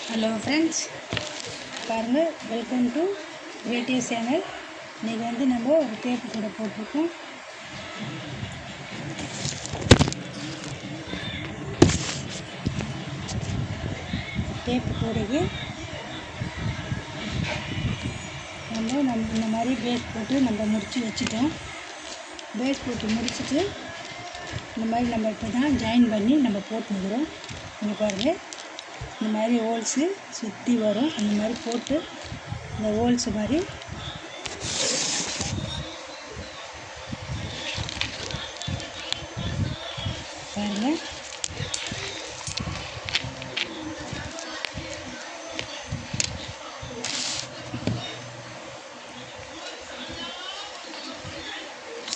Hello friends, பாருங்கள். Welcome to creative channel. இன்றைக்கி வந்து நம்ம ஒரு டேப்பு கூட போட்டிருக்கோம். டேப்பு கூடைக்கு நம்ம இந்த மாதிரி பேஸ் போட்டு நம்ம முடித்து வச்சுட்டோம். பேஸ் போட்டு முடிச்சுட்டு இந்த மாதிரி நம்ம இப்போ தான் ஜாயின் பண்ணி நம்ம போட்டுக்கிறோம். இங்கே பாருங்கள், இந்த மாதிரி ஹோல்ஸு சுற்றி வரும். அந்த மாதிரி போட்டு இந்த ஹோல்ஸு மாதிரி பாருங்கள்.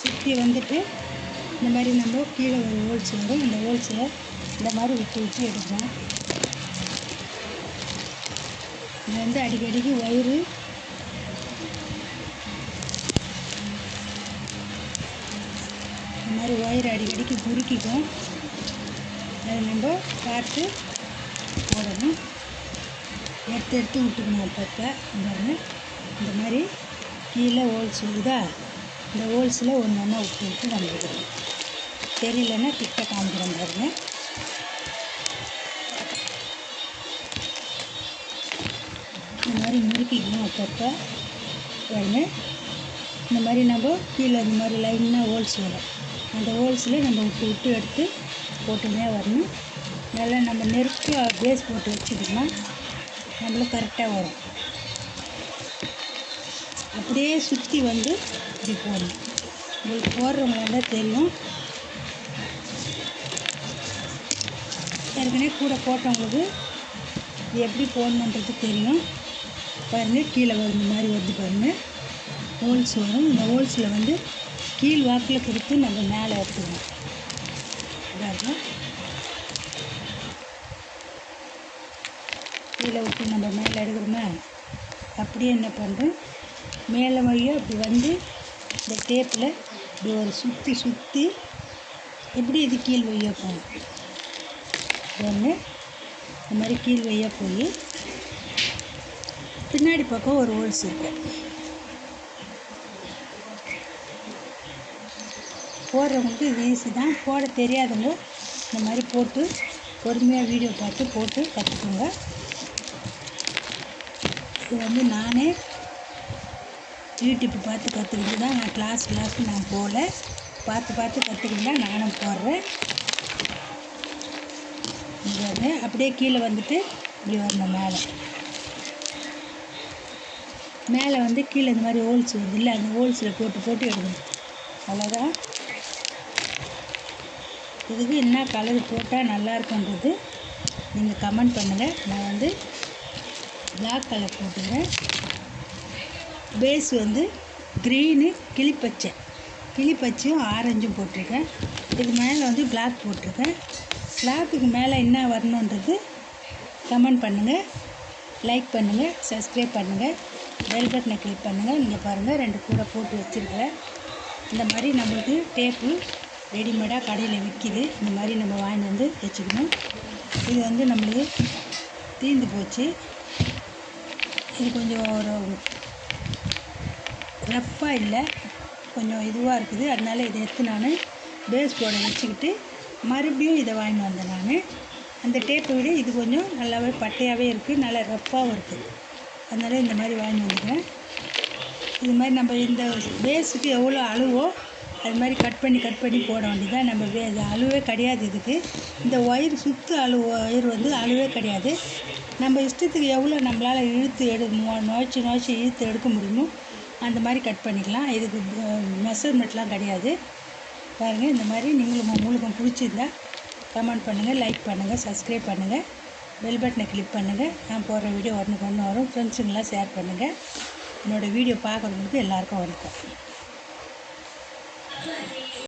சுற்றி வந்துட்டு இந்த மாதிரி நம்ம கீழே ஒரு ஹோல்ஸ் வரும். இந்த ஹோல்ஸில் இந்த மாதிரி விட்டு விட்டு எடுக்கலாம். இது வந்து அடிக்கடிக்கு ஒயரு இந்த மாதிரி ஒயர் அடிக்கடிக்கு குறுக்கிக்கும். அதை நம்ம பார்த்து போடணும். எடுத்து விட்டுக்கணும். அப்பப்போ இந்த மாதிரி கீழே ஹோல்ஸ் வருதா, இந்த ஹோல்ஸில் ஒன்று ஒன்றா விட்டு நம்ம எடுக்கணும். தெரியலன்னா கிட்ட காமிக்கிறோம் பாருங்கள். இந்த மாதிரி முறுக்கிக்கணும் அப்பப்போ பாருங்கள். இந்த மாதிரி நம்ம கீழே இந்த மாதிரி லைனாக ஹோல்ஸ் வரும். அந்த ஹோல்ஸில் நம்ம விட்டு எடுத்து போட்டுனே வரணும். நல்லா நம்ம நெருப்பாக பேஸ் போட்டு வச்சுக்கிட்டோம்னா நம்மளுக்கு கரெக்டாக வரும். அப்படியே சுற்றி வந்து இப்படி போடணும். உங்களுக்கு போடுறவங்களாக தான் தெரியும். ஏற்கனவே கூட போட்டவங்களுக்கு இது எப்படி போடணுன்றது தெரியும். பாருங்கள், கீழே இந்த மாதிரி வந்து பாருங்கள் ஹோல்ஸ் வரும். இந்த ஹோல்ஸில் வந்து கீழ் வாக்கில் கொடுத்து நம்ம மேலே எடுத்துக்கணும். பாருங்கள், கீழே விட்டு நம்ம மேலே எடுக்கிறோமா, அப்படியே என்ன பண்ணுறோம், மேலே வழியாக அப்படி வந்து இந்த டேப்பில் இப்படி ஒரு சுற்றி எப்படி இது கீழ் வழியாக போகும். ஒன்று இந்த மாதிரி கீழ் வழியாக போய் பின்னாடி பக்கம் ஒரு ஹோல்ஸ் இருக்கும். போடுறவங்களுக்கு இது ஈஸி தான். போட தெரியாதவங்க இந்த மாதிரி போட்டு பொறுமையாக வீடியோ பார்த்து போட்டு கற்றுக்கோங்க. இது வந்து நானே யூடியூப் பார்த்து கற்றுக்கிட்டு தான். நான் கிளாஸ் நான் போகல, பார்த்து கற்றுக்கிட்டு தான் நானும் போடுறேன். இங்கே அப்படியே கீழே வந்துட்டு இப்படி வரணும். மேலே வந்து கீழே இந்த மாதிரி ஹோல்ஸ் வருது இல்லை, அந்த ஹோல்ஸில் போட்டு எடுக்கணும். அவ்வளோதான். இதுக்கு என்ன கலர் போட்டால் நல்லாயிருக்குன்றது நீங்கள் கமெண்ட் பண்ணுங்கள். நான் வந்து பிளாக் கலர் போட்டுக்கிறேன். பேஸ் வந்து க்ரீனு கிளிப்பச்சையும் ஆரஞ்சும் போட்டிருக்கேன். இது மேலே வந்து பிளாக் போட்டிருக்கேன். பிளாக்குக்கு மேலே என்ன வரணுன்றது கமெண்ட் பண்ணுங்கள், லைக் பண்ணுங்கள், சப்ஸ்கிரைப் பண்ணுங்கள், பெல் பட்டனை கிளிக் பண்ணுங்கள். நீங்கள் பாருங்கள், 2 கூட போட்டு வச்சுருக்கிறேன். இந்த மாதிரி நம்மளுக்கு டேப்பு ரெடிமேடாக கடையில் விற்கிது. இந்த மாதிரி நம்ம வாங்கிட்டு வந்து வச்சுக்கணும். இது வந்து நம்மளுக்கு தீர்ந்து போச்சு. இது கொஞ்சம் ஒரு ரஃப்பாக இல்லை, கொஞ்சம் இதுவாக இருக்குது. அதனால் இதை எடுத்து நான் பேஸ் போட வச்சுக்கிட்டு மறுபடியும் இதை வாங்கிட்டு வந்தேன். நான் அந்த டேப்பை விட இது கொஞ்சம் நல்லாவே பட்டையாகவே இருக்குது, நல்லா ரஃப்பாகவும் இருக்குது. அதனால் இந்த மாதிரி வாங்கிட்டு வந்துக்கிறேன். இது மாதிரி நம்ம இந்த பேஸுக்கு எவ்வளோ அளவோ அது மாதிரி கட் பண்ணி போட வேண்டியதான். நம்ம அளவே கிடையாது இதுக்கு. இந்த ஒயர் ஒயர் வந்து அளவே கிடையாது. நம்ம இஷ்டத்துக்கு எவ்வளோ நம்மளால் நுழைச்சி இழுத்து எடுக்க முடியுமோ அந்த மாதிரி கட் பண்ணிக்கலாம். இதுக்கு மெஷர்மெண்ட்லாம் கிடையாது. பாருங்கள், இந்த மாதிரி உங்களுக்கு பிடிச்சிருந்தா கமெண்ட் பண்ணுங்கள், லைக் பண்ணுங்கள், சப்ஸ்கிரைப் பண்ணுங்கள், பெல் பட்டனை கிளிக் பண்ணுங்கள். நான் போடுற வீடியோ ஒன்று வரும். ஃப்ரெண்ட்ஸுங்கெல்லாம் ஷேர் பண்ணுங்கள். என்னோடய வீடியோ பார்க்குறவங்களுக்கு எல்லாருக்கும் வணக்கம்.